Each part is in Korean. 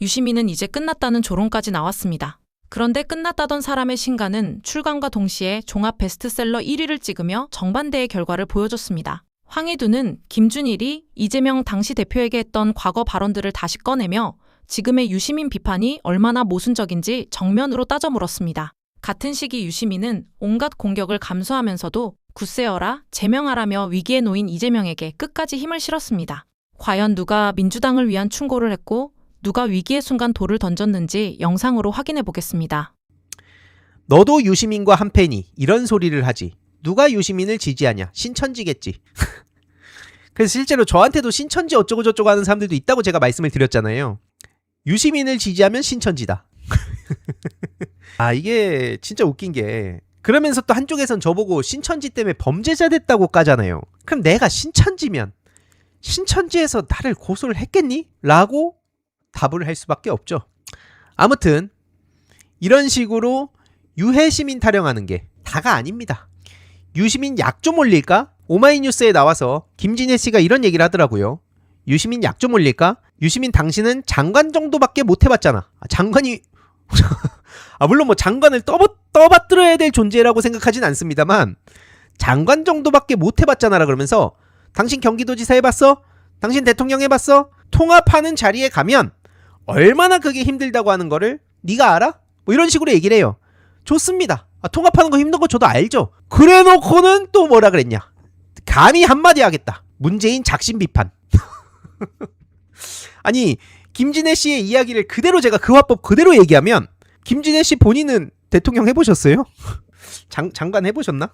유시민은 이제 끝났다는 조롱까지 나왔습니다. 그런데 끝났다던 사람의 신간은 출간과 동시에 종합 베스트셀러 1위를 찍으며 정반대의 결과를 보여줬습니다. 황희두는 김준일이 이재명 당시 대표에게 했던 과거 발언들을 다시 꺼내며 지금의 유시민 비판이 얼마나 모순적인지 정면으로 따져 물었습니다. 같은 시기 유시민은 온갖 공격을 감수하면서도 굳세어라, 제명하라며 위기에 놓인 이재명에게 끝까지 힘을 실었습니다. 과연 누가 민주당을 위한 충고를 했고 누가 위기의 순간 돌을 던졌는지 영상으로 확인해 보겠습니다. 너도 유시민과 한팬이 이런 소리를 하지. 누가 유시민을 지지하냐? 신천지겠지. 그래서 실제로 저한테도 신천지 어쩌고저쩌고 하는 사람들도 있다고 제가 말씀을 드렸잖아요. 유시민을 지지하면 신천지다. 아, 이게 진짜 웃긴 게, 그러면서 또 한쪽에선 저보고 신천지 때문에 범죄자 됐다고 까잖아요. 그럼 내가 신천지면 신천지에서 나를 고소를 했겠니? 라고 답을 할 수밖에 없죠. 아무튼 이런 식으로 유해시민 타령하는 게 다가 아닙니다. 유시민 약 좀 올릴까? 오마이뉴스에 나와서 김진애 씨가 이런 얘기를 하더라고요. 유시민 약 좀 올릴까? 유시민 당신은 장관 정도밖에 못 해봤잖아. 장관이 물론 뭐 장관을 떠받들어야 될 존재라고 생각하진 않습니다만 장관 정도밖에 못 해봤잖아라 그러면서 당신 경기도지사 해봤어? 당신 대통령 해봤어? 통합하는 자리에 가면 얼마나 그게 힘들다고 하는 거를 네가 알아? 뭐 이런 식으로 얘기를 해요. 좋습니다. 통합하는 거 힘든 거 저도 알죠. 그래 놓고는 또 뭐라 그랬냐. 감히 한마디 하겠다. 문재인 작심 비판. 아니 김진애 씨의 이야기를 그대로 제가 그 화법 그대로 얘기하면 김진애 씨 본인은 대통령 해보셨어요? 장관 해보셨나?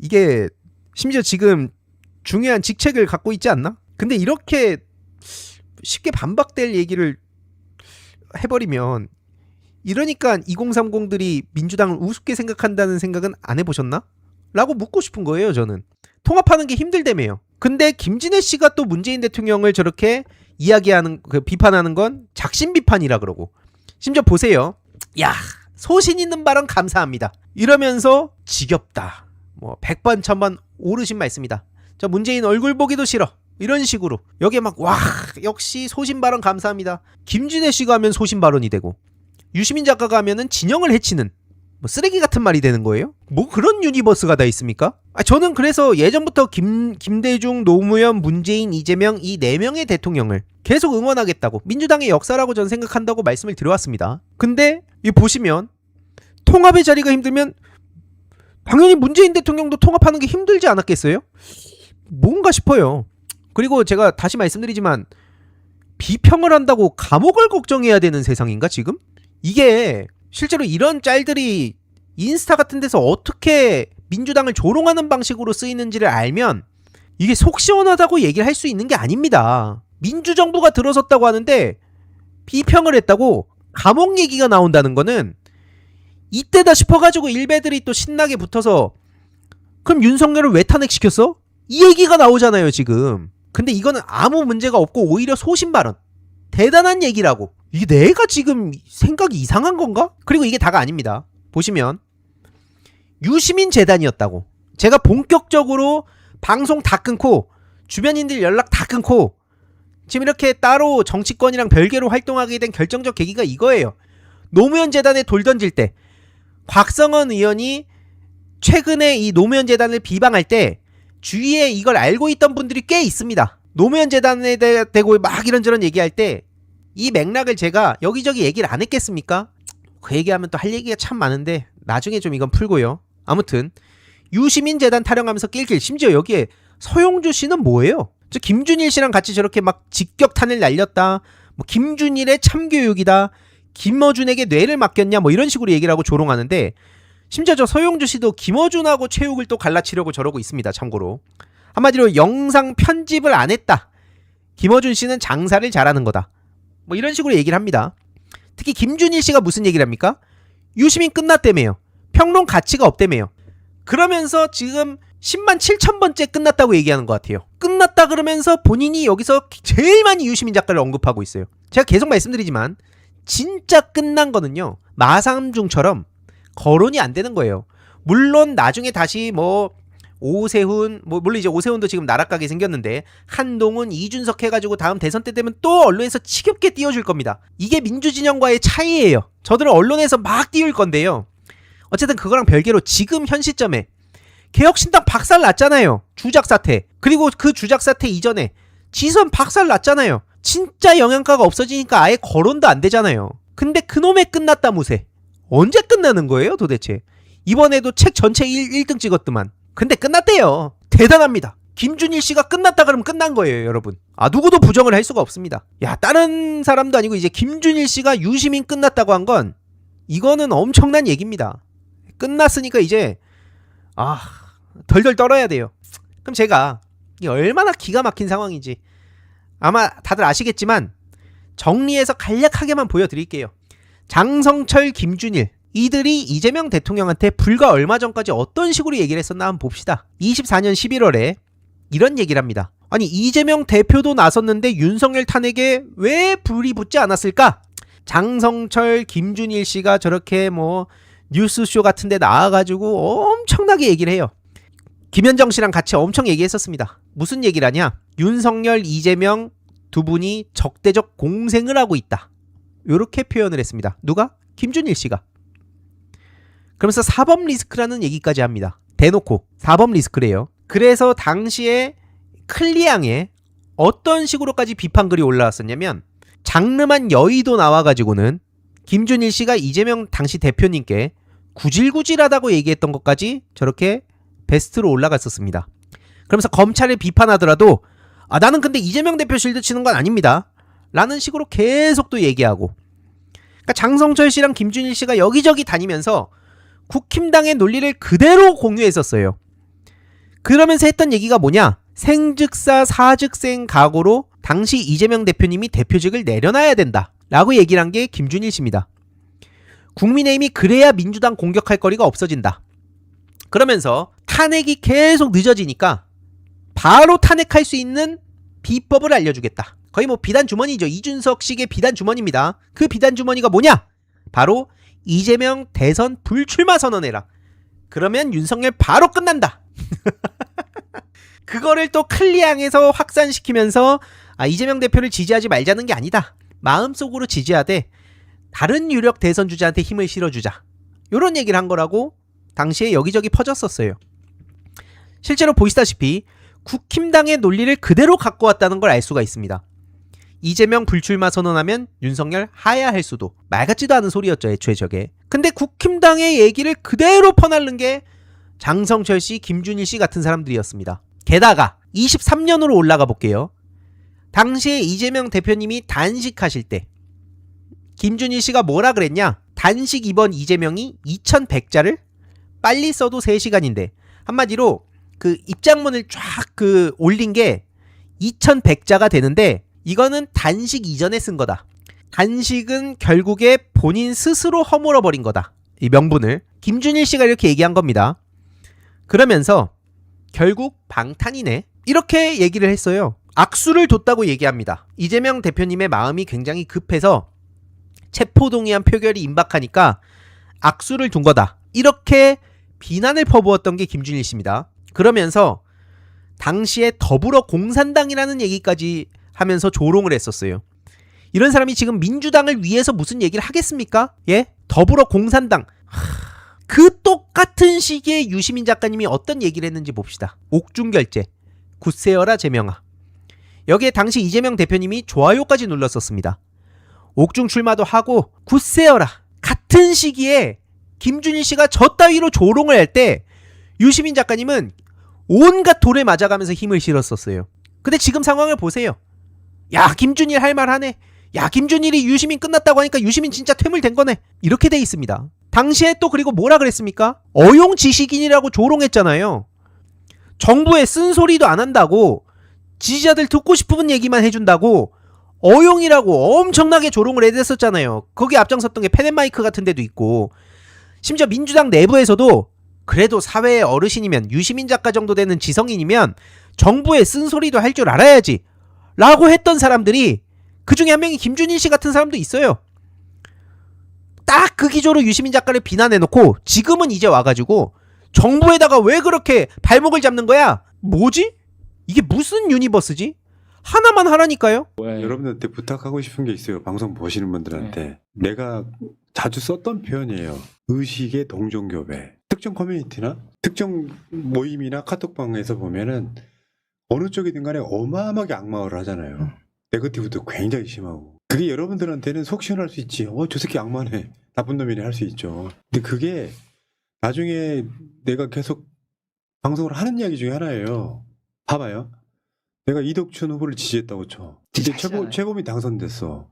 이게 심지어 지금 중요한 직책을 갖고 있지 않나? 근데 이렇게 쉽게 반박될 얘기를 해버리면 이러니까 2030들이 민주당을 우습게 생각한다는 생각은 안 해보셨나? 라고 묻고 싶은 거예요. 저는 통합하는 게 힘들다며요. 근데 김진애 씨가 또 문재인 대통령을 저렇게 이야기하는, 비판하는 건 작심 비판이라 그러고, 심지어 보세요. 야, 소신 있는 발언 감사합니다. 이러면서 지겹다. 뭐 100번 1000번 오르신 말씀이다. 저 문재인 얼굴 보기도 싫어. 이런 식으로 여기에 막 와 역시 소신 발언 감사합니다. 김진애 씨가 하면 소신 발언이 되고 유시민 작가가 하면은 진영을 해치는 뭐 쓰레기 같은 말이 되는 거예요? 뭐 그런 유니버스가 다 있습니까? 저는 그래서 예전부터 김대중, 노무현, 문재인, 이재명 이 4명의 대통령을 계속 응원하겠다고, 민주당의 역사라고 저는 생각한다고 말씀을 드려왔습니다. 근데 이 보시면 통합의 자리가 힘들면 당연히 문재인 대통령도 통합하는 게 힘들지 않았겠어요? 뭔가 싶어요. 그리고 제가 다시 말씀드리지만 비평을 한다고 감옥을 걱정해야 되는 세상인가 지금? 이게 실제로 이런 짤들이 인스타 같은 데서 어떻게 민주당을 조롱하는 방식으로 쓰이는지를 알면 이게 속 시원하다고 얘기를 할 수 있는 게 아닙니다. 민주정부가 들어섰다고 하는데 비평을 했다고 감옥 얘기가 나온다는 거는 이때다 싶어가지고 일베들이 또 신나게 붙어서 그럼 윤석열을 왜 탄핵시켰어? 이 얘기가 나오잖아요 지금. 근데 이거는 아무 문제가 없고 오히려 소신 발언, 대단한 얘기라고. 이게 내가 지금 생각이 이상한 건가? 그리고 이게 다가 아닙니다. 보시면 유시민 재단이었다고. 제가 본격적으로 방송 다 끊고 주변인들 연락 다 끊고 지금 이렇게 따로 정치권이랑 별개로 활동하게 된 결정적 계기가 이거예요. 노무현 재단에 돌 던질 때 곽성원 의원이 최근에 이 노무현 재단을 비방할 때 주위에 이걸 알고 있던 분들이 꽤 있습니다. 노무현 재단에 대고 막 이런저런 얘기할 때 이 맥락을 제가 여기저기 얘기를 안 했겠습니까? 그 얘기하면 또 할 얘기가 참 많은데 나중에 좀 이건 풀고요. 아무튼 유시민 재단 타령하면서 낄낄, 심지어 여기에 서용주 씨는 뭐예요? 저 김준일 씨랑 같이 저렇게 막 직격탄을 날렸다, 뭐 김준일의 참교육이다, 김어준에게 뇌를 맡겼냐, 뭐 이런 식으로 얘기를 하고 조롱하는데 심지어 저 서용주 씨도 김어준하고 체육을 또 갈라치려고 저러고 있습니다. 참고로 한마디로 영상 편집을 안 했다, 김어준 씨는 장사를 잘하는 거다, 뭐 이런 식으로 얘기를 합니다. 특히 김준일 씨가 무슨 얘기를 합니까? 유시민 끝났다며요. 평론 가치가 없다며요. 그러면서 지금 10만 7천 번째 끝났다고 얘기하는 것 같아요. 끝났다 그러면서 본인이 여기서 제일 많이 유시민 작가를 언급하고 있어요. 제가 계속 말씀드리지만 진짜 끝난 거는요, 마삼중처럼 거론이 안 되는 거예요. 물론 나중에 다시 뭐 오세훈, 물론 이제 오세훈도 지금 나락가게 생겼는데 한동훈, 이준석 해가지고 다음 대선 때 되면 또 언론에서 치겹게 띄워줄 겁니다. 이게 민주진영과의 차이예요. 저들은 언론에서 막 띄울 건데요. 어쨌든 그거랑 별개로 지금 현 시점에 개혁신당 박살 났잖아요. 주작 사태. 그리고 그 주작 사태 이전에 지선 박살 났잖아요. 진짜 영양가가 없어지니까 아예 거론도 안 되잖아요. 근데 그놈의 끝났다 무새. 언제 끝나는 거예요 도대체? 이번에도 책 전체 1등 찍었더만. 근데 끝났대요. 대단합니다. 김준일 씨가 끝났다 그러면 끝난 거예요 여러분. 누구도 부정을 할 수가 없습니다. 야, 다른 사람도 아니고 이제 김준일 씨가 유시민 끝났다고 한 건 이거는 엄청난 얘기입니다. 끝났으니까 이제 덜덜 떨어야 돼요. 그럼 제가 이게 얼마나 기가 막힌 상황인지 아마 다들 아시겠지만 정리해서 간략하게만 보여드릴게요. 장성철, 김준일 이들이 이재명 대통령한테 불과 얼마 전까지 어떤 식으로 얘기를 했었나 한번 봅시다. 24년 11월에 이런 얘기를 합니다. 아니 이재명 대표도 나섰는데 윤석열 탄핵에 왜 불이 붙지 않았을까? 장성철, 김준일 씨가 저렇게 뉴스쇼 같은 데 나와가지고 엄청나게 얘기를 해요. 김현정 씨랑 같이 엄청 얘기했었습니다. 무슨 얘기를 하냐? 윤석열, 이재명 두 분이 적대적 공생을 하고 있다. 요렇게 표현을 했습니다. 누가? 김준일 씨가. 그러면서 사법 리스크라는 얘기까지 합니다. 대놓고 사법 리스크래요. 그래서 당시에 클리앙에 어떤 식으로까지 비판글이 올라왔었냐면 장름한 여의도 나와가지고는 김준일 씨가 이재명 당시 대표님께 구질구질하다고 얘기했던 것까지 저렇게 베스트로 올라갔었습니다. 그러면서 검찰을 비판하더라도 나는 근데 이재명 대표 실드 치는 건 아닙니다 라는 식으로 계속 또 얘기하고, 그러니까 장성철 씨랑 김준일 씨가 여기저기 다니면서 국힘당의 논리를 그대로 공유했었어요. 그러면서 했던 얘기가 뭐냐? 생즉사 사즉생 각오로 당시 이재명 대표님이 대표직을 내려놔야 된다 라고 얘기를 한 게 김준일 씨입니다. 국민의힘이 그래야 민주당 공격할 거리가 없어진다. 그러면서 탄핵이 계속 늦어지니까 바로 탄핵할 수 있는 비법을 알려주겠다. 거의 비단 주머니죠. 이준석식의 비단 주머니입니다. 그 비단 주머니가 뭐냐? 바로 이재명 대선 불출마 선언해라. 그러면 윤석열 바로 끝난다. 그거를 또 클리앙에서 확산시키면서 이재명 대표를 지지하지 말자는 게 아니다. 마음속으로 지지하되 다른 유력 대선 주자한테 힘을 실어주자. 요런 얘기를 한 거라고 당시에 여기저기 퍼졌었어요. 실제로 보시다시피 국힘당의 논리를 그대로 갖고 왔다는 걸 알 수가 있습니다. 이재명 불출마 선언하면 윤석열 하야할 수도. 말 같지도 않은 소리였죠 애초에 저게. 근데 국힘당의 얘기를 그대로 퍼날른 게 장성철 씨, 김준일 씨 같은 사람들이었습니다. 게다가 23년으로 올라가 볼게요. 당시에 이재명 대표님이 단식하실 때 김준일 씨가 뭐라 그랬냐? 단식 이번 이재명이 2100자를 빨리 써도 3시간인데 한마디로 그 입장문을 쫙 올린 게 2100자가 되는데 이거는 단식 이전에 쓴 거다. 단식은 결국에 본인 스스로 허물어버린 거다. 이 명분을 김준일 씨가 이렇게 얘기한 겁니다. 그러면서 결국 방탄이네 이렇게 얘기를 했어요. 악수를 뒀다고 얘기합니다. 이재명 대표님의 마음이 굉장히 급해서 체포동의안 표결이 임박하니까 악수를 둔 거다. 이렇게 비난을 퍼부었던 게 김준일 씨입니다. 그러면서 당시에 더불어공산당이라는 얘기까지 하면서 조롱을 했었어요. 이런 사람이 지금 민주당을 위해서 무슨 얘기를 하겠습니까? 예? 더불어공산당. 그 똑같은 시기에 유시민 작가님이 어떤 얘기를 했는지 봅시다. 옥중결제, 굳세어라 제명아. 여기에 당시 이재명 대표님이 좋아요까지 눌렀었습니다. 옥중 출마도 하고 굳세어라. 같은 시기에 김준일 씨가 저 따위로 조롱을 할 때 유시민 작가님은 온갖 돌에 맞아가면서 힘을 실었었어요. 근데 지금 상황을 보세요. 야, 김준일 할 말 하네. 야, 김준일이 유시민 끝났다고 하니까 유시민 진짜 퇴물된 거네. 이렇게 돼 있습니다. 당시에 또 그리고 뭐라 그랬습니까? 어용지식인이라고 조롱했잖아요. 정부에 쓴소리도 안 한다고, 지지자들 듣고 싶은 얘기만 해준다고 어용이라고 엄청나게 조롱을 해댔었잖아요. 거기 앞장섰던 게 펜앤마이크 같은 데도 있고, 심지어 민주당 내부에서도 그래도 사회의 어르신이면 유시민 작가 정도 되는 지성인이면 정부에 쓴소리도 할 줄 알아야지 라고 했던 사람들이 그 중에 한 명이 김준일 씨 같은 사람도 있어요. 딱 그 기조로 유시민 작가를 비난해놓고 지금은 이제 와가지고 정부에다가 왜 그렇게 발목을 잡는 거야? 뭐지? 이게 무슨 유니버스지? 하나만 하라니까요. 여러분들한테 부탁하고 싶은 게 있어요. 방송 보시는 분들한테. 내가 자주 썼던 표현이에요. 의식의 동종교배. 특정 커뮤니티나 특정 모임이나 카톡방에서 보면은 어느 쪽이든 간에 어마어마하게 악마를 하잖아요. 네거티브도 굉장히 심하고. 그게 여러분들한테는 속 시원할 수 있지. 저 새끼 악마네. 나쁜 놈이네 할 수 있죠. 근데 그게 나중에 내가 계속 방송을 하는 이야기 중에 하나예요. 봐봐요. 내가 이덕춘 후보를 지지했다고 쳐. 이제 최고위 당선됐어.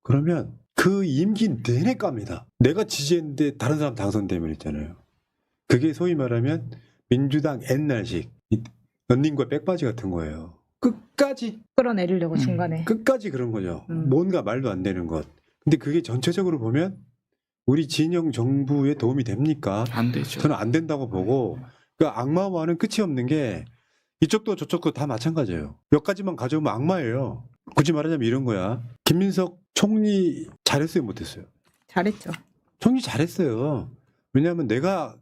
그러면 그 임기 내내 깝니다. 내가 지지했는데 다른 사람 당선되면 있잖아요. 그게 소위 말하면 민주당 옛날식 런닝과 백바지 같은 거예요. 끝까지 끌어내리려고 중간에. 끝까지 그런 거죠. 뭔가 말도 안 되는 것. 근데 그게 전체적으로 보면 우리 진영 정부에 도움이 됩니까? 안 되죠. 저는 안 된다고 보고 그 악마와는 끝이 없는 게 이쪽도 저쪽도 다 마찬가지예요. 몇 가지만 가져오면 악마예요. 굳이 말하자면 이런 거야. 김민석 총리 잘했어요, 못했어요? 잘했죠. 총리 잘했어요. 왜냐하면 내가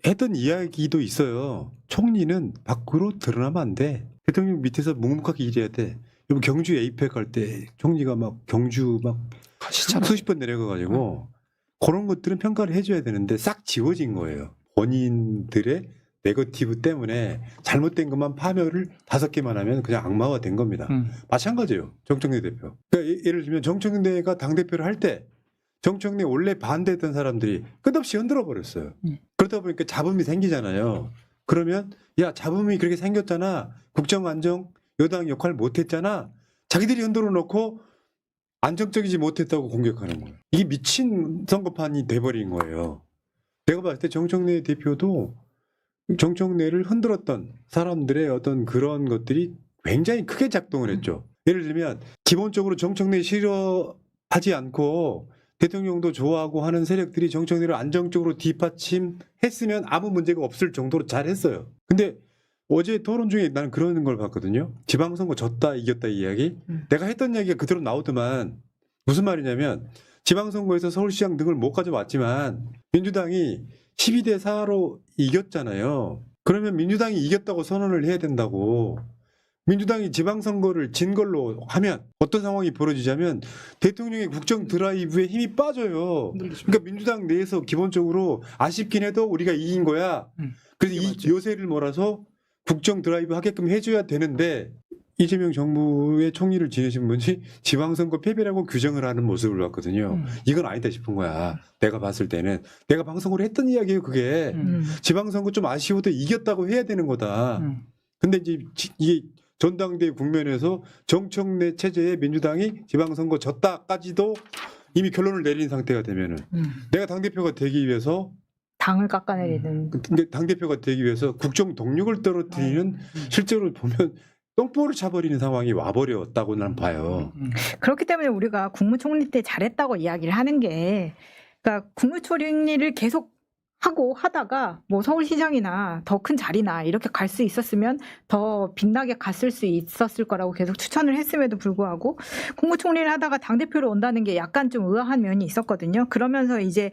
했던 이야기도 있어요. 총리는 밖으로 드러나면 안 돼. 대통령 밑에서 묵묵하게 일해야 돼. 여러분 경주 에이펙 할 때 총리가 막 경주 막 수십 번 내려가가지고 그런 것들은 평가를 해줘야 되는데 싹 지워진 거예요. 본인들의 네거티브 때문에 잘못된 것만 파멸을 5개만 하면 그냥 악마화 된 겁니다. 마찬가지예요. 정청래 대표. 그러니까 예를 들면 정청래가 당대표를 할 때 정청래 원래 반대했던 사람들이 끝없이 흔들어 버렸어요. 그러다 보니까 잡음이 생기잖아요. 그러면 야 잡음이 그렇게 생겼잖아. 국정안정 여당 역할 못했잖아. 자기들이 흔들어 놓고 안정적이지 못했다고 공격하는 거예요. 이게 미친 선거판이 돼버린 거예요. 내가 봤을 때 정청래 대표도 정청래를 흔들었던 사람들의 어떤 그런 것들이 굉장히 크게 작동을 했죠. 예를 들면 기본적으로 정청래 싫어하지 않고 대통령도 좋아하고 하는 세력들이 정청래를 안정적으로 뒷받침했으면 아무 문제가 없을 정도로 잘했어요. 근데 어제 토론 중에 나는 그런 걸 봤거든요. 지방선거 졌다 이겼다 이야기. 내가 했던 이야기가 그대로 나오더만 무슨 말이냐면 지방선거에서 서울시장 등을 못 가져왔지만 민주당이 12대 4로 이겼잖아요. 그러면 민주당이 이겼다고 선언을 해야 된다고. 민주당이 지방선거를 진 걸로 하면 어떤 상황이 벌어지자면 대통령의 국정 드라이브에 힘이 빠져요. 그러니까 민주당 내에서 기본적으로 아쉽긴 해도 우리가 이긴 거야. 그래서 이 요새를 몰아서 국정 드라이브 하게끔 해줘야 되는데 이재명 정부의 총리를 지내신 분이 지방선거 패배라고 규정을 하는 모습을 봤거든요. 이건 아니다 싶은 거야. 내가 봤을 때는. 내가 방송으로 했던 이야기예요. 그게. 지방선거 좀 아쉬워도 이겼다고 해야 되는 거다. 근데 이제 이게 전당대회 국면에서 정청래 체제에 민주당이 지방선거 졌다까지도 이미 결론을 내린 상태가 되면은 내가 당대표가 되기 위해서 당을 깎아내리는. 근데 당대표가 되기 위해서 국정 동력을 떨어뜨리는 실제로 보면 똥볼을 차버리는 상황이 와버렸다고 난 봐요. 그렇기 때문에 우리가 국무총리 때 잘했다고 이야기를 하는 게, 그러니까 국무총리를 계속 하고 하다가 뭐 서울시장이나 더 큰 자리나 이렇게 갈 수 있었으면 더 빛나게 갔을 수 있었을 거라고 계속 추천을 했음에도 불구하고 국무총리를 하다가 당대표로 온다는 게 약간 좀 의아한 면이 있었거든요. 그러면서 이제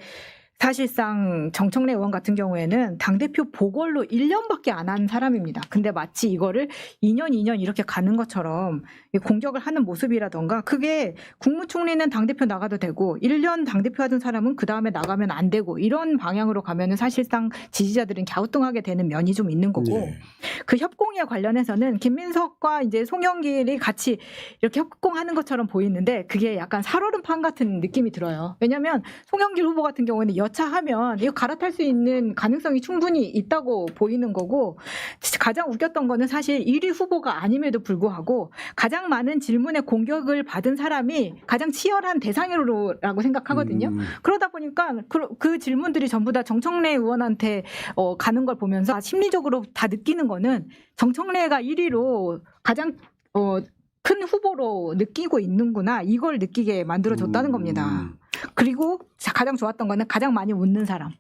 사실상 정청래 의원 같은 경우에는 당대표 보궐로 1년밖에 안 한 사람입니다. 근데 마치 이거를 2년 이렇게 가는 것처럼 공격을 하는 모습이라던가, 그게 국무총리는 당대표 나가도 되고 1년 당대표 하던 사람은 그 다음에 나가면 안 되고, 이런 방향으로 가면은 사실상 지지자들은 갸우뚱하게 되는 면이 좀 있는 거고, 네. 그 협공에 관련해서는 김민석과 이제 송영길이 같이 이렇게 협공하는 것처럼 보이는데 그게 약간 살얼음판 같은 느낌이 들어요. 왜냐하면 송영길 후보 같은 경우에는 여차하면 이거 갈아탈 수 있는 가능성이 충분히 있다고 보이는 거고, 가장 웃겼던 거는 사실 1위 후보가 아님에도 불구하고 가장 많은 질문에 공격을 받은 사람이 가장 치열한 대상으로라고 생각하거든요. 그러다 보니까 그 질문들이 전부 다 정청래 의원한테 가는 걸 보면서 심리적으로 다 느끼는 거는 정청래가 1위로 가장 큰 후보로 느끼고 있는구나, 이걸 느끼게 만들어줬다는 겁니다. 그리고 가장 좋았던 거는 가장 많이 웃는 사람.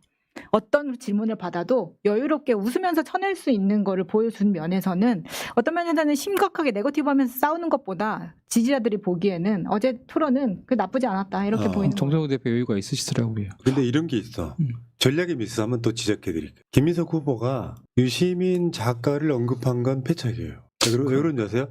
어떤 질문을 받아도 여유롭게 웃으면서 쳐낼 수 있는 거를 보여준 면에서는 어떤 면에서는 심각하게 네거티브하면서 싸우는 것보다 지지자들이 보기에는 어제 토론은 그 나쁘지 않았다 이렇게 보이는 거예요. 정성호 대표 여유가 있으시더라고요. 근데 이런 게 있어. 전략의 미스 한번 또 지적해드릴게요. 김민석 후보가 유시민 작가를 언급한 건 패착이에요. 왜 그런지 아세요?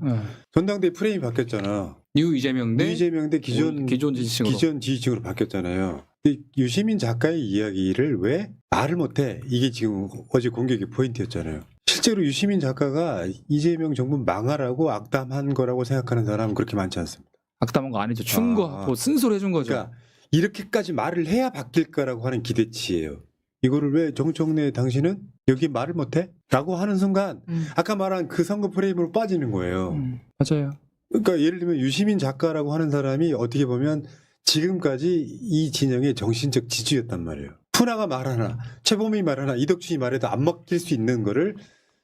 전당대 프레임이 바뀌었잖아. 뉴 이재명 대 이재명 대 기존 지지층으로 바뀌었잖아요. 이 유시민 작가의 이야기를 왜 말을 못해? 이게 지금 어제 공격의 포인트였잖아요. 실제로 유시민 작가가 이재명 정부 망하라고 악담한 거라고 생각하는 사람은 그렇게 많지 않습니다. 악담한 거 아니죠. 충고하고 쓴소리 해준 거죠. 그러니까 이렇게까지 말을 해야 바뀔 거라고 하는 기대치예요. 이거를 왜 정청래 당신은 여기 말을 못해? 라고 하는 순간 아까 말한 그 선거 프레임으로 빠지는 거예요. 맞아요. 그러니까 예를 들면 유시민 작가라고 하는 사람이 어떻게 보면 지금까지 이 진영의 정신적 지주였단 말이에요. 푸나가 말하나 최범희 말하나 이덕준이 말해도 안 맡길 수 있는 거를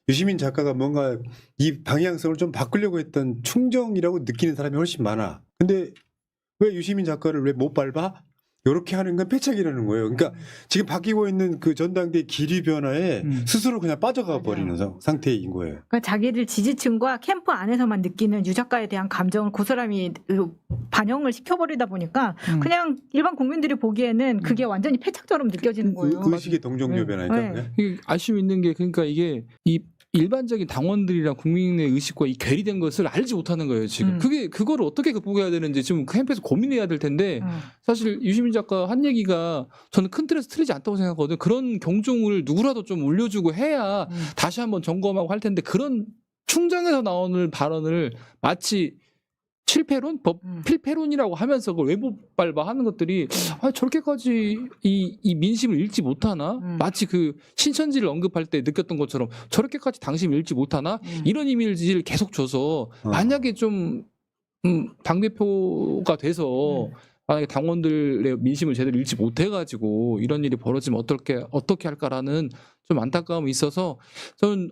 유시민 작가가 뭔가 이 방향성을 좀 바꾸려고 했던 충정이라고 느끼는 사람이 훨씬 많아. 근데 왜 유시민 작가를 왜 못 밟아? 이렇게 하는 건 패착이라는 거예요. 그러니까 지금 바뀌고 있는 그 전당대 기류 변화에 스스로 그냥 빠져가 버리는 상태인 거예요. 그러니까 자기들 지지층과 캠프 안에서만 느끼는 유 작가에 대한 감정을 고스란히 반영을 시켜버리다 보니까 그냥 일반 국민들이 보기에는 그게 완전히 패착처럼 느껴지는 거예요. 의식의 동정요 변화니까. 네. 이게 아쉬움 있는 게 그러니까 이게 이 일반적인 당원들이랑 국민의 의식과 이 괴리된 것을 알지 못하는 거예요 지금. 그거를 어떻게 극복해야 되는지 지금 캠프에서 고민해야 될 텐데 사실 유시민 작가 한 얘기가 저는 큰 틀에서 틀리지 않다고 생각하거든요. 그런 경종을 누구라도 좀 울려주고 해야 다시 한번 점검하고 할 텐데 그런 충정에서 나오는 발언을 마치 실패론, 필패론이라고 하면서 그걸 왜 못 밟아 하는 것들이 저렇게까지 이 민심을 읽지 못하나? 마치 그 신천지를 언급할 때 느꼈던 것처럼 저렇게까지 당심을 읽지 못하나? 이런 이미지를 계속 줘서 만약에 좀 당대표가 돼서 만약에 당원들의 민심을 제대로 읽지 못해가지고 이런 일이 벌어지면 어떻게 할까라는 좀 안타까움이 있어서 저는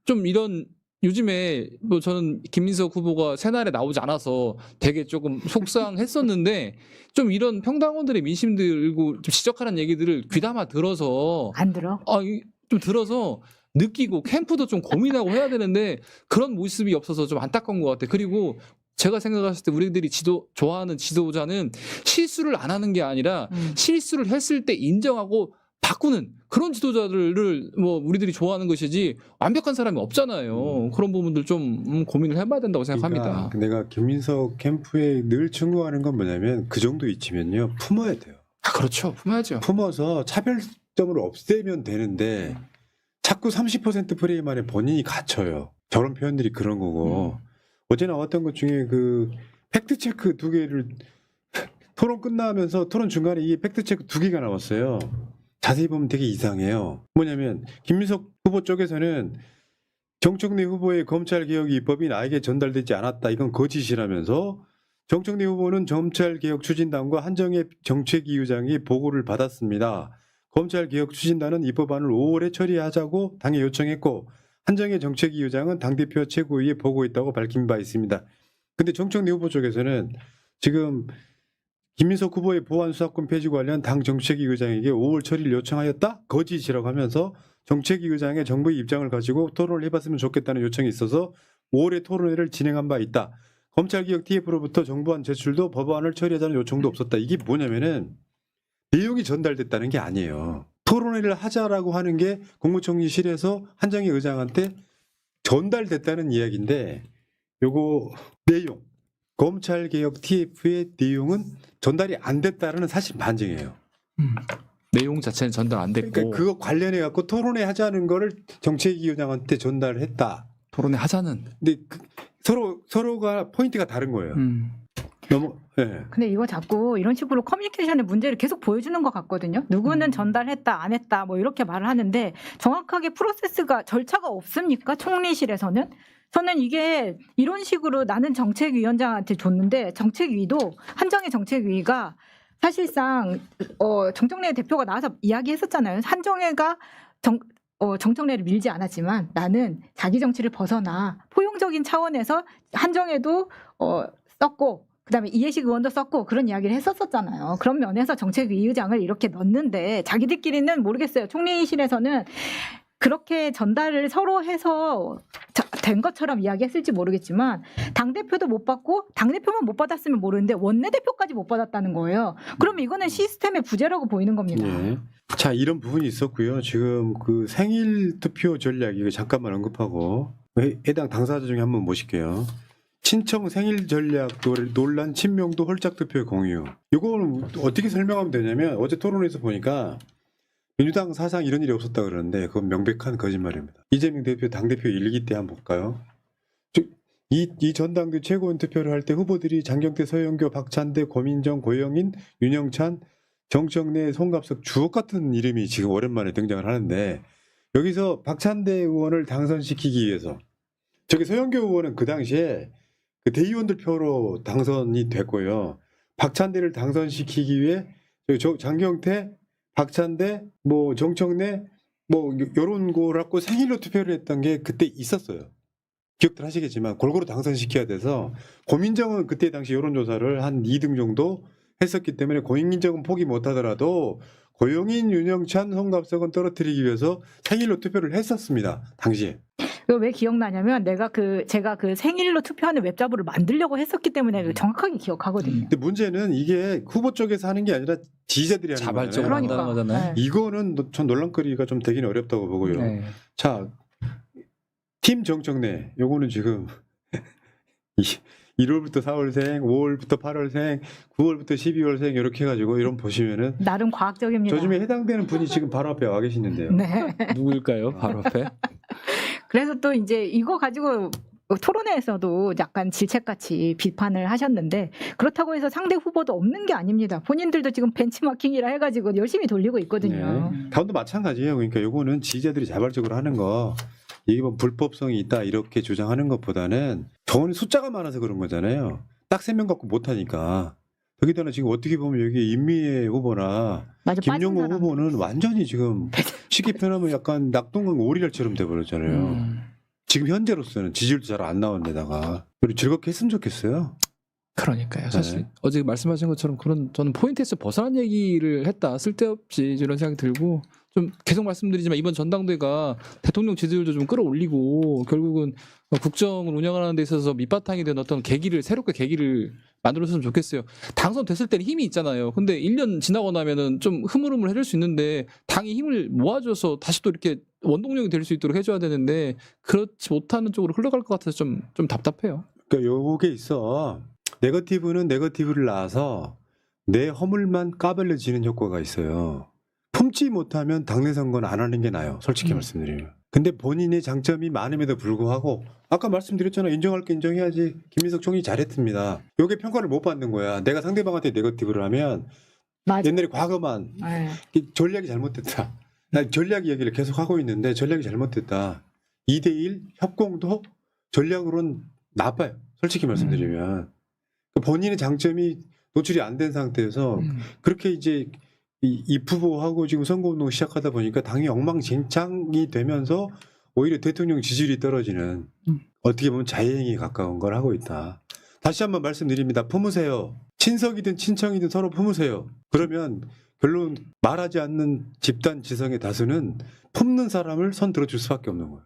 좀 이런 요즘에 뭐 저는 김민석 후보가 새날에 나오지 않아서 되게 조금 속상했었는데 좀 이런 평당원들의 민심들고 좀 지적하는 얘기들을 귀담아 들어서 안 들어? 좀 들어서 느끼고 캠프도 좀 고민하고 해야 되는데 그런 모습이 없어서 좀 안타까운 것 같아요. 그리고 제가 생각했을 때 우리들이 좋아하는 지도자는 실수를 안 하는 게 아니라 실수를 했을 때 인정하고 바꾸는 그런 지도자들을 뭐 우리들이 좋아하는 것이지 완벽한 사람이 없잖아요. 그런 부분들 좀 고민을 해봐야 된다고 생각합니다. 그러니까 내가 김민석 캠프에 늘 충고하는 건 뭐냐면 그 정도 있지면요 품어야 돼요. 그렇죠. 품어야죠. 품어서 차별점을 없애면 되는데 자꾸 30% 프레임 안에 본인이 갇혀요. 저런 표현들이 그런 거고 어제 나왔던 것 중에 그 팩트체크 2개를 토론 끝나면서 토론 중간에 이 팩트체크 2개가 나왔어요. 자세히 보면 되게 이상해요. 뭐냐면 김민석 후보 쪽에서는 정청래 후보의 검찰개혁 입법이 나에게 전달되지 않았다. 이건 거짓이라면서 정청래 후보는 검찰개혁 추진단과 한정혜 정책위의장이 보고를 받았습니다. 검찰개혁 추진단은 입법안을 5월에 처리하자고 당에 요청했고 한정혜 정책위의장은 당대표 최고위에 보고했다고 밝힌 바 있습니다. 근데 정청래 후보 쪽에서는 지금 김민석 후보의 보안 수사권 폐지 관련 당 정책위 의장에게 5월 처리를 요청하였다? 거짓이라고 하면서 정책위 의장의 정부의 입장을 가지고 토론을 해봤으면 좋겠다는 요청이 있어서 5월에 토론회를 진행한 바 있다. 검찰개혁 TF로부터 정부안 제출도 법안을 처리하자는 요청도 없었다. 이게 뭐냐면은 내용이 전달됐다는 게 아니에요. 토론회를 하자라고 하는 게 국무총리실에서 한정희 의장한테 전달됐다는 이야기인데 요거 내용 검찰개혁 TF의 내용은 전달이 안 됐다는 사실 반증이에요. 내용 자체는 전달 안 됐고 그러니까 그거 관련해 갖고 토론회 하자는 거를 정책위원장한테 전달했다. 토론회 하자는. 근데 서로가 포인트가 다른 거예요. 너무. 네. 근데 이거 자꾸 이런 식으로 커뮤니케이션의 문제를 계속 보여주는 것 같거든요. 누구는 전달했다, 안 했다, 뭐 이렇게 말을 하는데 정확하게 프로세스가 절차가 없습니까? 총리실에서는? 저는 이게 이런 식으로 나는 정책위원장한테 줬는데 정책위도 한정희 정책위가 사실상 정청래 대표가 나와서 이야기했었잖아요. 한정혜가 정청래를 밀지 않았지만 나는 자기 정치를 벗어나 포용적인 차원에서 한정혜도 썼고 그다음에 이해식 의원도 썼고 그런 이야기를 했었잖아요. 그런 면에서 정책위 의장을 이렇게 넣는데 자기들끼리는 모르겠어요. 총리실에서는 그렇게 전달을 서로 해서 된 것처럼 이야기했을지 모르겠지만 당대표도 못 받고 당대표만 못 받았으면 모르는데 원내대표까지 못 받았다는 거예요. 그러면 이거는 시스템의 부재라고 보이는 겁니다. 예. 자, 이런 부분이 있었고요. 지금 그 생일 투표 전략 이거 잠깐만 언급하고 해당 당사자 중에 한번 모실게요. 친청 생일 전략 논란 친명도 홀짝 투표 공유. 이걸 어떻게 설명하면 되냐면 어제 토론에서 보니까 민주당 사상 이런 일이 없었다 그러는데 그건 명백한 거짓말입니다. 이재명 대표 당대표 일기 때 한번 볼까요? 이 전당대 최고위원 투표를 할 때 후보들이 장경태, 서영교, 박찬대, 고민정, 고영인, 윤영찬, 정청래, 송갑석 주옥 같은 이름이 지금 오랜만에 등장을 하는데 여기서 박찬대 의원을 당선시키기 위해서 저기 서영교 의원은 그 당시에 그 대의원들 표로 당선이 됐고요. 박찬대를 당선시키기 위해 장경태, 박찬대, 뭐 정청래, 뭐 요런 거를 갖고 생일로 투표를 했던 게 그때 있었어요. 기억들 하시겠지만 골고루 당선시켜야 돼서 고민정은 그때 당시 여론조사를 한 2등 정도 했었기 때문에 고민정은 포기 못하더라도 고영인, 윤영찬, 송갑석은 떨어뜨리기 위해서 생일로 투표를 했었습니다. 당시에. 이거 왜 기억나냐면 제가 그 생일로 투표하는 웹자보를 만들려고 했었기 때문에 정확하게 기억하거든요. 근데 문제는 이게 후보 쪽에서 하는 게 아니라 지지자들이 하는 자발적으로 거잖아요. 한다는 거잖아요. 네. 이거는 전 논란거리가 좀 되기는 어렵다고 보고요. 네. 자, 팀 정청래 요거는 지금 1월부터 4월생, 5월부터 8월생, 9월부터 12월생 이렇게 해가지고 이런 보시면은 나름 과학적입니다. 저 중에 해당되는 분이 지금 바로 앞에 와 계시는데요. 네. 누구일까요? 바로 앞에. 그래서 또 이제 이거 가지고 토론회에서도 약간 질책같이 비판을 하셨는데 그렇다고 해서 상대 후보도 없는 게 아닙니다. 본인들도 지금 벤치마킹이라 해가지고 열심히 돌리고 있거든요. 네. 다음도 마찬가지예요. 그러니까 요거는 지지자들이 자발적으로 하는 거 이게 뭐 불법성이 있다 이렇게 주장하는 것보다는 저는 숫자가 많아서 그런 거잖아요. 딱 3명 갖고 못하니까. 여기다가 지금 어떻게 보면 여기 임미애 후보나 맞아, 빠진 김용호 사람. 후보는 완전히 지금 쉽게 표현하면 약간 낙동강 오리알처럼 돼버렸잖아요. 지금 현재로서는 지지율도 잘 안 나온 데다가 우리 즐겁게 했으면 좋겠어요. 그러니까요. 사실 네. 어제 말씀하신 것처럼 그런 저는 포인트에서 벗어난 얘기를 했다. 쓸데없이 이런 생각이 들고 좀 계속 말씀드리지만 이번 전당대가 대통령 지지율도 좀 끌어올리고 결국은 국정을 운영하는 데 있어서 밑바탕이 된 어떤 새롭게 계기를 만들었으면 좋겠어요. 당선됐을 때는 힘이 있잖아요. 근데 1년 지나고 나면은 좀 흐물흐물해질 수 있는데 당이 힘을 모아줘서 다시 또 이렇게 원동력이 될 수 있도록 해줘야 되는데 그렇지 못하는 쪽으로 흘러갈 것 같아서 좀 답답해요. 그러니까 요게 있어. 네거티브는 네거티브를 낳아서 내 허물만 까발려지는 효과가 있어요. 품지 못하면 당내 선거는 안 하는 게 나아요. 솔직히 말씀드리면. 근데 본인의 장점이 많음에도 불구하고 아까 말씀드렸잖아요. 인정할 게 인정해야지. 김민석 총리 잘했습니다. 요게 평가를 못 받는 거야. 내가 상대방한테 네거티브를 하면 맞아. 옛날에 과거만 네. 전략이 잘못됐다. 나 전략 이야기를 계속 하고 있는데 전략이 잘못됐다. 2대1 협공도 전략으로는 나빠요. 솔직히 말씀드리면. 본인의 장점이 노출이 안 된 상태에서 그렇게 이제 이 후보하고 지금 선거운동 시작하다 보니까 당이 엉망진창이 되면서 오히려 대통령 지지율이 떨어지는 어떻게 보면 자해행위에 가까운 걸 하고 있다. 다시 한번 말씀드립니다. 품으세요. 친석이든 친청이든 서로 품으세요. 그러면 결론 말하지 않는 집단 지성의 다수는 품는 사람을 손 들어줄 수밖에 없는 거예요.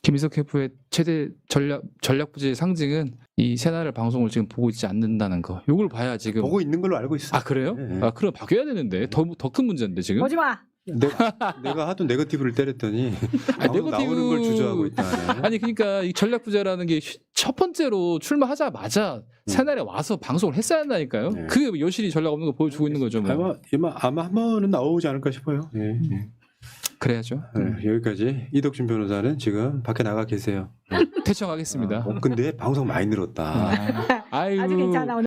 김민석 캠프의 최대 전략 부재의 상징은 이 새날의 방송을 지금 보고 있지 않는다는 거. 요걸 봐야 지금. 보고 있는 걸로 알고 있어요. 아 그래요? 네. 아 그럼 바뀌어야 되는데 더 큰 문제인데 지금. 오지 마. 내가 하도 네거티브를 때렸더니 아니, 방송 나오는 걸 주저하고 있다. 아니 그러니까 이 전략 부재라는 게 첫 번째로 출마하자마자 새날에 와서 방송을 했어야 한다니까요. 네. 그게 여실히 전략 없는 거 보여주고 있는 거죠. 뭐. 아마 한 번은 나오지 않을까 싶어요. 예, 예. 그래야죠. 여기까지 이덕준 변호사는 지금 밖에 나가 계세요. 퇴청하겠습니다. 근데 방송 많이 늘었다. 아유. 아주 괜찮아.